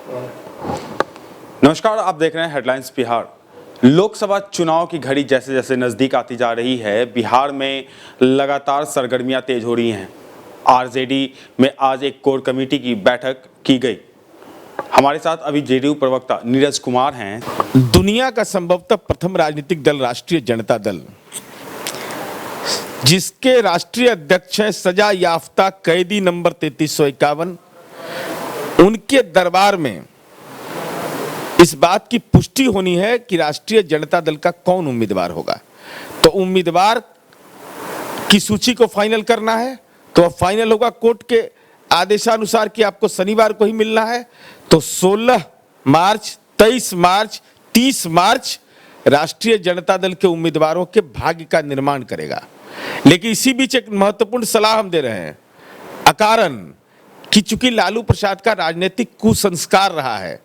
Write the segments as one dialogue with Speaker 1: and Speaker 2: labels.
Speaker 1: नमस्कार, आप देख रहे हैं हेडलाइंस बिहार। लोकसभा चुनाव की घड़ी जैसे जैसे नजदीक आती जा रही है, बिहार में लगातार सरगर्मियां तेज हो रही हैं। आरजेडी में आज एक कोर कमेटी की बैठक की गई। हमारे साथ अभी जेडीयू प्रवक्ता नीरज कुमार हैं।
Speaker 2: दुनिया का संभवतः प्रथम राजनीतिक दल राष्ट्रीय जनता दल, जिसके राष्ट्रीय अध्यक्ष हैं सजा याफ्ता कैदी नंबर 3351, उनके दरबार में इस बात की पुष्टि होनी है कि राष्ट्रीय जनता दल का कौन उम्मीदवार होगा। तो उम्मीदवार की सूची को फाइनल करना है, तो अब फाइनल होगा कोर्ट के आदेशानुसार कि आपको शनिवार को ही मिलना है। तो 16 मार्च, 23 मार्च, 30 मार्च राष्ट्रीय जनता दल के उम्मीदवारों के भाग्य का निर्माण करेगा। लेकिन इसी बीच एक महत्वपूर्ण सलाह हम दे रहे हैं, अकारण कि चूंकि लालू प्रसाद का राजनीतिक कुसंस्कार रहा है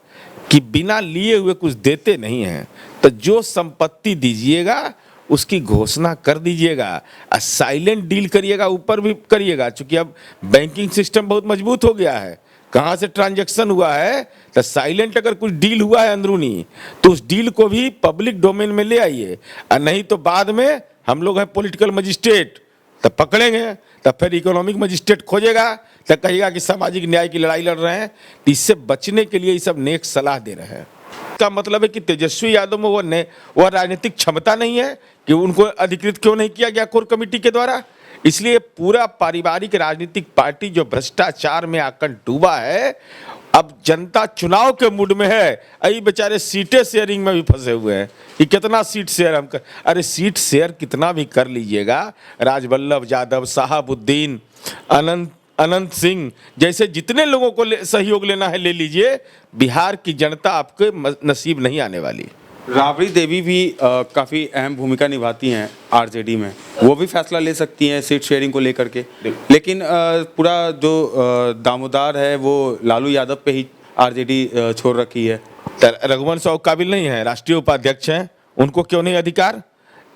Speaker 2: कि बिना लिए हुए कुछ देते नहीं हैं, तो जो संपत्ति दीजिएगा उसकी घोषणा कर दीजिएगा, साइलेंट डील करिएगा, ऊपर भी करिएगा। चूंकि अब बैंकिंग सिस्टम बहुत मजबूत हो गया है, कहाँ से ट्रांजैक्शन हुआ है, तो साइलेंट अगर कुछ डील हुआ है अंदरूनी, तो उस डील को भी पब्लिक डोमेन में ले आइए। और नहीं तो बाद में हम लोग हैं पॉलिटिकल मजिस्ट्रेट, तो पकड़ेंगे, तो फिर इकोनॉमिक मजिस्ट्रेट खोजेगा, तो कहेगा कि सामाजिक न्याय की लड़ाई लड़ रहे हैं। तो इससे बचने के लिए ये सब नेक सलाह दे रहे हैं। इसका मतलब है कि तेजस्वी यादव में वो राजनीतिक क्षमता नहीं है कि उनको अधिकृत क्यों नहीं किया गया कोर कमेटी के द्वारा। इसलिए पूरा पारिवारिक राजनीतिक पार्टी जो भ्रष्टाचार में आकर डूबा है, अब जनता चुनाव के मूड में है। अभी बेचारे सीटें शेयरिंग में भी फंसे हुए हैं कि कितना सीट शेयर हम कर। अरे सीट शेयर कितना भी कर लीजिएगा, राजवल्लभ यादव, शहाबुद्दीन, अनंत सिंह जैसे जितने लोगों को सहयोग लेना है ले लीजिए, बिहार की जनता आपके नसीब नहीं आने वाली।
Speaker 1: राबड़ी देवी भी काफ़ी अहम भूमिका निभाती हैं आरजेडी में, वो भी फैसला ले सकती हैं सीट शेयरिंग को लेकर के। लेकिन पूरा जो दामोदार है वो लालू यादव पे ही आरजेडी छोड़ रखी है।
Speaker 2: रघुवंश साहब काबिल नहीं है, राष्ट्रीय उपाध्यक्ष हैं, उनको क्यों नहीं अधिकार?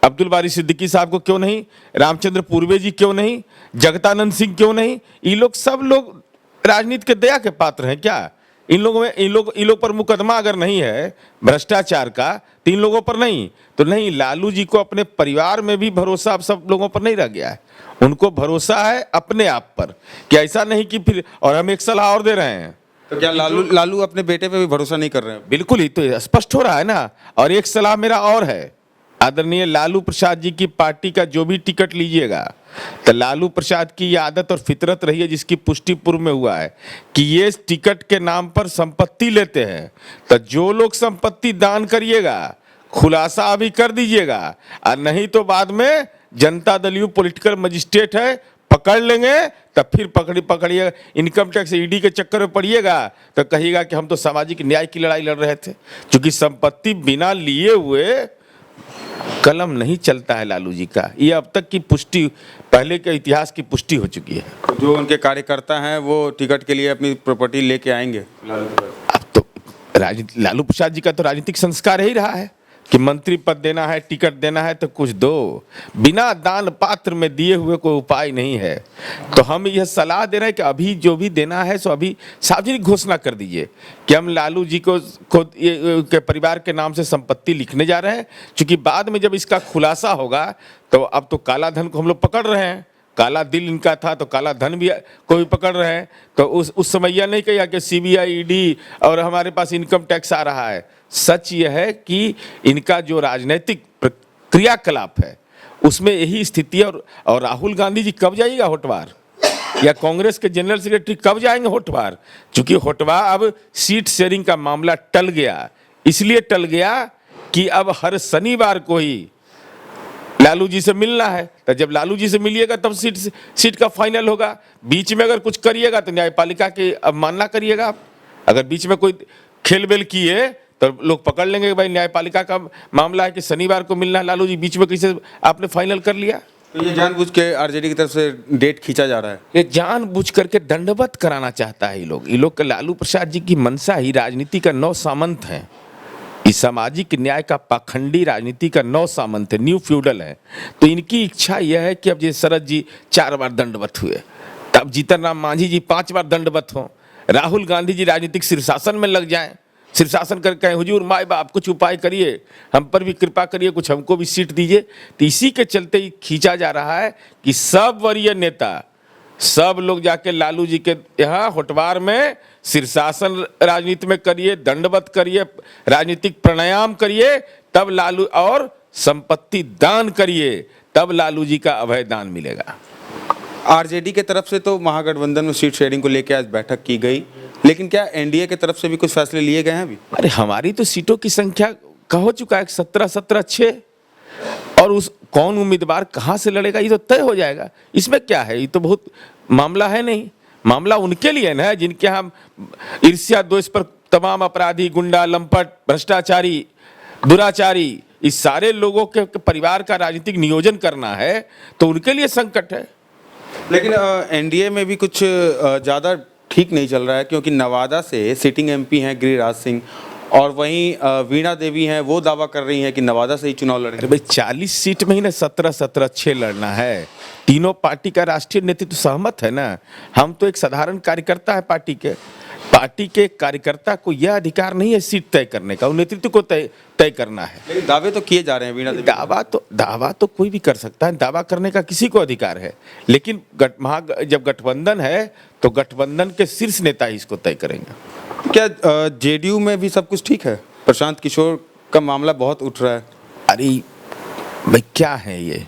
Speaker 2: अब्दुल बारी सिद्दीकी साहब को क्यों नहीं? रामचंद्र पूर्वे जी क्यों नहीं? जगतानंद सिंह क्यों नहीं? ये लोग सब लोग राजनीति के दया के पात्र हैं क्या? इन लोग पर मुकदमा अगर नहीं है भ्रष्टाचार का, तो इन लोगों पर नहीं, तो नहीं। लालू जी को अपने परिवार में भी भरोसा अब सब लोगों पर नहीं रह गया है, उनको भरोसा है अपने आप पर कि ऐसा नहीं कि फिर। और हम एक सलाह और दे रहे हैं,
Speaker 1: तो क्या लालू अपने बेटे पे भी भरोसा नहीं कर रहे हैं?
Speaker 2: बिल्कुल ही, तो स्पष्ट हो रहा है ना। और एक सलाह मेरा और है, आदरणीय लालू प्रसाद जी की पार्टी का जो भी टिकट लीजिएगा, तो लालू प्रसाद की ये आदत और फितरत रही है जिसकी पुष्टि पूर्व में हुआ है कि ये टिकट के नाम पर संपत्ति लेते हैं। तो जो लोग संपत्ति दान करिएगा, खुलासा अभी कर दीजिएगा, और नहीं तो बाद में जनता दल पॉलिटिकल मजिस्ट्रेट है, पकड़ लेंगे, तब फिर पकड़िएगा, इनकम टैक्स ईडी के चक्कर में पड़िएगा, तो कहिएगा कि हम तो सामाजिक न्याय की लड़ाई लड़ रहे थे। क्योंकि संपत्ति बिना लिए हुए कलम नहीं चलता है लालू जी का। ये अब तक की पुष्टि, पहले के इतिहास की पुष्टि हो चुकी है।
Speaker 1: जो उनके कार्यकर्ता हैं वो टिकट के लिए अपनी प्रॉपर्टी लेके आएंगे।
Speaker 2: अब तो लालू प्रसाद जी का तो राजनीतिक संस्कार ही रहा है कि मंत्री पद देना है, टिकट देना है तो कुछ दो, बिना दान पात्र में दिए हुए कोई उपाय नहीं है। तो हम यह सलाह दे रहे हैं कि अभी जो भी देना है सो अभी सार्वजनिक घोषणा कर दीजिए कि हम लालू जी को के परिवार के नाम से संपत्ति लिखने जा रहे हैं। क्योंकि बाद में जब इसका खुलासा होगा, तो अब तो काला धन को हम लोग पकड़ रहे हैं, काला दिल इनका था तो काला धन भी को भी पकड़ रहे हैं। तो उस समय यह नहीं कहा कि सीबीआई, ईडी और हमारे पास इनकम टैक्स आ रहा है। सच यह है कि इनका जो राजनीतिक क्रियाकलाप है उसमें यही स्थिति है। और राहुल गांधी जी कब जाइएगा होटवार, या कांग्रेस के जनरल सेक्रेटरी कब जाएंगे होटवार? चूंकि होटवार अब सीट शेयरिंग का मामला टल गया, इसलिए टल गया कि अब हर शनिवार को ही लालू जी से मिलना है। तो जब लालू जी से मिलिएगा तब सीट का फाइनल होगा। बीच में अगर कुछ करिएगा तो न्यायपालिका की अवमानना करिएगा आप। अगर बीच में कोई खेल बेल किए तो लोग पकड़ लेंगे कि भाई न्यायपालिका का मामला है कि शनिवार को मिलना है लालू जी, बीच में कैसे आपने फाइनल कर लिया?
Speaker 1: तो ये जानबूझ के आरजेडी की तरफ से डेट खींचा जा रहा है।
Speaker 2: ये जानबूझ करके दंडवत कराना चाहता है ये लोग का। लालू प्रसाद जी की मंशा ही राजनीति का नौ सामंत है, इस सामाजिक न्याय का पाखंडी राजनीति का नौ सामंत है, न्यू फ्यूडल है। तो इनकी इच्छा यह है कि अब जैसे शरद जी 4 बार दंडवत हुए, तब जीतन राम मांझी जी 5 बार दंडवत हों, राहुल गांधी जी राजनीतिक शीर्षासन में लग जाएं, शीर्षासन कर कहें हुजूर माई बाप कुछ उपाय करिए, हम पर भी कृपा करिए, कुछ हमको भी सीट दीजिए। तो इसी के चलते ही खींचा जा रहा है कि सब वरीय नेता, सब लोग जाके लालू जी के यहाँ होटवार में शीर्षासन राजनीति में करिए, दंडवत करिए, राजनीतिक प्राणायाम करिए, तब लालू और संपत्ति दान करिए, तब लालू जी का अभय दान मिलेगा।
Speaker 1: आरजेडी के तरफ से तो महागठबंधन में सीट शेयरिंग को लेकर आज बैठक की गई, लेकिन क्या एनडीए की तरफ से भी कुछ फैसले लिए गए हैं अभी?
Speaker 2: अरे हमारी तो सीटों की संख्या का हो चुका है 17-17-6, और उस कौन उम्मीदवार कहाँ से लड़ेगा ये तो तय हो जाएगा। इसमें क्या है, ये तो बहुत मामला है नहीं, मामला उनके लिए ना है जिनके यहाँ ईर्ष्या द्वेष पर तमाम अपराधी, गुंडा, लंपट, भ्रष्टाचारी, दुराचारी, इस सारे लोगों के परिवार का राजनीतिक नियोजन करना है, तो उनके लिए संकट है।
Speaker 1: लेकिन एनडीए में भी कुछ ज़्यादा ठीक नहीं चल रहा है, क्योंकि नवादा से सिटिंग एमपी हैं गिरिराज सिंह, और वहीं वीणा देवी हैं, वो दावा कर रही हैं कि नवादा से ही चुनाव लड़ेंगे।
Speaker 2: अरे भाई 40 सीट में ही ना 17-17-6 लड़ना है। तीनों पार्टी का राष्ट्रीय नेतृत्व सहमत है ना। हम तो एक साधारण कार्यकर्ता है पार्टी के कार्यकर्ता को यह अधिकार नहीं है सीट तय करने का, वो नेतृत्व को तय करना है।
Speaker 1: लेकिन दावे तो किए जा रहे हैं वीणा देवी।
Speaker 2: दावा तो कोई भी कर सकता है, दावा करने का किसी को अधिकार है, लेकिन जब गठबंधन है तो गठबंधन के शीर्ष नेता ही इसको तय करेंगे।
Speaker 1: क्या जेडीयू में भी सब कुछ ठीक है? प्रशांत किशोर का मामला बहुत उठ रहा है।
Speaker 2: अरे भाई क्या है ये,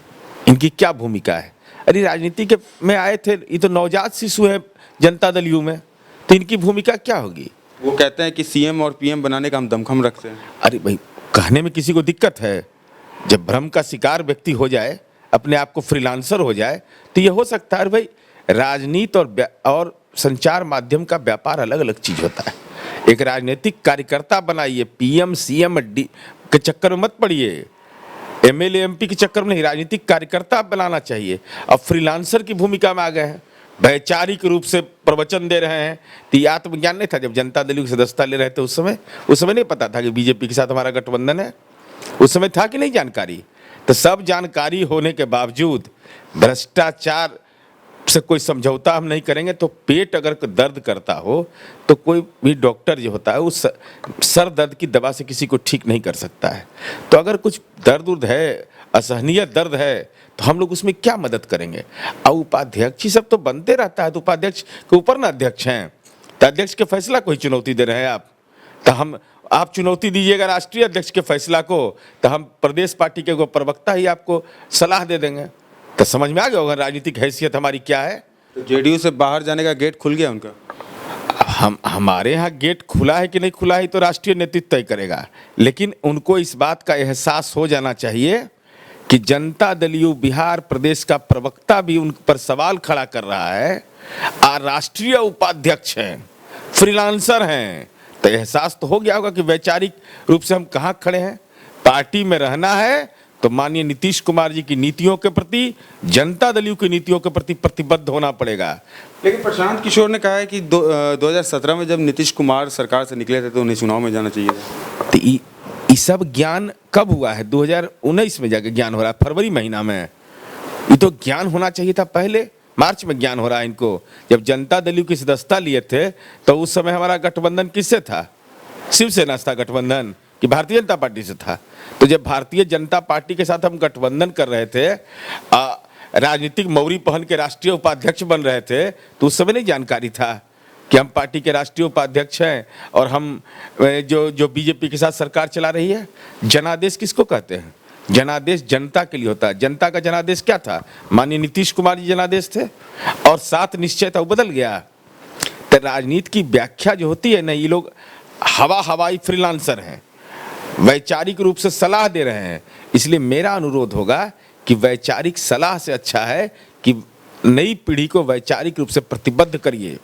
Speaker 2: इनकी क्या भूमिका है? अरे राजनीति के में आए थे, ये तो नवजात शिशु है जनता दल यू में, तो इनकी भूमिका क्या होगी?
Speaker 1: वो कहते हैं कि सीएम और पीएम बनाने का हम दमखम रखते हैं।
Speaker 2: अरे भाई कहने में किसी को दिक्कत है? जब भ्रम का शिकार व्यक्ति हो जाए, अपने आप को फ्रीलांसर हो जाए, तो ये हो सकता है। भाई राजनीति और संचार माध्यम का व्यापार अलग अलग चीज होता है। एक राजनीतिक कार्यकर्ता बनाइए, पीएम सीएम के चक्कर में मत पड़िए, एमएलए एमपी के चक्कर में नहीं, राजनीतिक कार्यकर्ता बनाना चाहिए। अब फ्रीलांसर की भूमिका में आ गए हैं, वैचारिक रूप से प्रवचन दे रहे हैं। तो ये आत्मज्ञान नहीं था जब जनता दल की सदस्यता ले रहे थे उस समय नहीं पता था कि बीजेपी के साथ हमारा गठबंधन है? उस समय था कि नहीं जानकारी? तो सब जानकारी होने के बावजूद भ्रष्टाचार से कोई समझौता हम नहीं करेंगे। तो पेट अगर दर्द करता हो तो कोई भी डॉक्टर जो होता है उस सर दर्द की दवा से किसी को ठीक नहीं कर सकता है। तो अगर कुछ दर्द है, असहनीय दर्द है, तो हम लोग उसमें क्या मदद करेंगे? और उपाध्यक्ष ही सब तो बनते रहता है, तो उपाध्यक्ष के ऊपर ना अध्यक्ष हैं, तो अध्यक्ष के फैसला को ही चुनौती दे रहे हैं आप। तो आप चुनौती दीजिएगा राष्ट्रीय अध्यक्ष के फैसला को, तो हम प्रदेश पार्टी के प्रवक्ता ही आपको सलाह दे देंगे। तो समझ में आ गया होगा राजनीतिक हैसियत हमारी क्या है।
Speaker 1: तो जेडीयू से बाहर जाने का गेट खुल गया उनका?
Speaker 2: हमारे यहाँ गेट खुला है कि नहीं खुला है तो राष्ट्रीय नेतृत्व तय करेगा, लेकिन उनको इस बात का एहसास हो जाना चाहिए कि जनता दल यू बिहार प्रदेश का प्रवक्ता भी उन पर सवाल खड़ा कर रहा है, और राष्ट्रीय उपाध्यक्ष हैं, फ्रीलांसर हैं। तो एहसास तो हो गया होगा कि वैचारिक रूप से हम कहाँ खड़े हैं। पार्टी में रहना है तो माननीय नीतीश कुमार जी की नीतियों के प्रति, जनता दल यू की नीतियों के प्रति प्रतिबद्ध होना पड़ेगा।
Speaker 1: लेकिन प्रशांत किशोर ने कहा है कि 2017 में जब नीतीश कुमार सरकार से निकले थे तो उन्हें चुनाव में जाना चाहिए था।
Speaker 2: तो ये सब ज्ञान कब हुआ है? 2019 में जाके ज्ञान हो रहा है, फरवरी महीना में। ये तो ज्ञान होना चाहिए था पहले, मार्च में ज्ञान हो रहा है इनको। जब जनता दल यू की सदस्यता लिए थे तो उस समय हमारा गठबंधन किससे था? शिवसेना से था गठबंधन कि भारतीय जनता पार्टी से था? तो जब भारतीय जनता पार्टी के साथ हम गठबंधन कर रहे थे, राजनीतिक मौरी पहन के राष्ट्रीय उपाध्यक्ष बन रहे थे, तो उस समय नहीं जानकारी था कि हम पार्टी के राष्ट्रीय उपाध्यक्ष हैं और हम जो बीजेपी के साथ सरकार चला रही है। जनादेश किसको कहते हैं? जनादेश जनता के लिए होता है। जनता का जनादेश क्या था? माननीय नीतीश कुमार जी जनादेश थे, और 7 निश्चय था, वो बदल गया। तो राजनीति की व्याख्या जो होती है ना, ये लोग हवाई फ्रीलांसर हैं, वैचारिक रूप से सलाह दे रहे हैं। इसलिए मेरा अनुरोध होगा कि वैचारिक सलाह से अच्छा है कि नई पीढ़ी को वैचारिक रूप से प्रतिबद्ध करिए।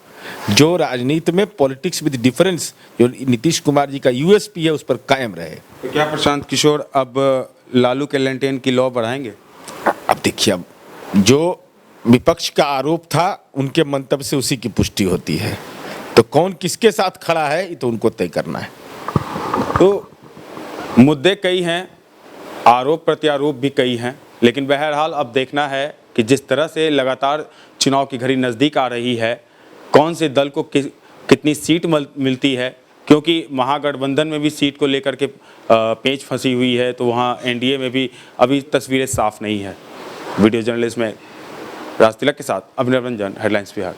Speaker 2: जो राजनीति में पॉलिटिक्स विद डिफरेंस, जो नीतीश कुमार जी का यूएसपी है, उस पर कायम रहे।
Speaker 1: तो क्या प्रशांत किशोर अब लालू के लेंटेन की लॉ बढ़ाएंगे?
Speaker 2: अब देखिए, अब जो विपक्ष का आरोप था उनके मंतव्य से उसी की पुष्टि होती है। तो कौन किसके साथ खड़ा है ये तो उनको तय करना है।
Speaker 1: तो मुद्दे कई हैं, आरोप प्रत्यारोप भी कई हैं, लेकिन बहरहाल अब देखना है कि जिस तरह से लगातार चुनाव की घड़ी नज़दीक आ रही है, कौन से दल को कितनी सीट मिलती है, क्योंकि महागठबंधन में भी सीट को लेकर के पेंच फंसी हुई है, तो वहाँ एनडीए में भी अभी तस्वीरें साफ नहीं है। वीडियो जर्नलिस्ट में राज तिलक के साथ अभिनव रंजन, हेडलाइंस बिहार।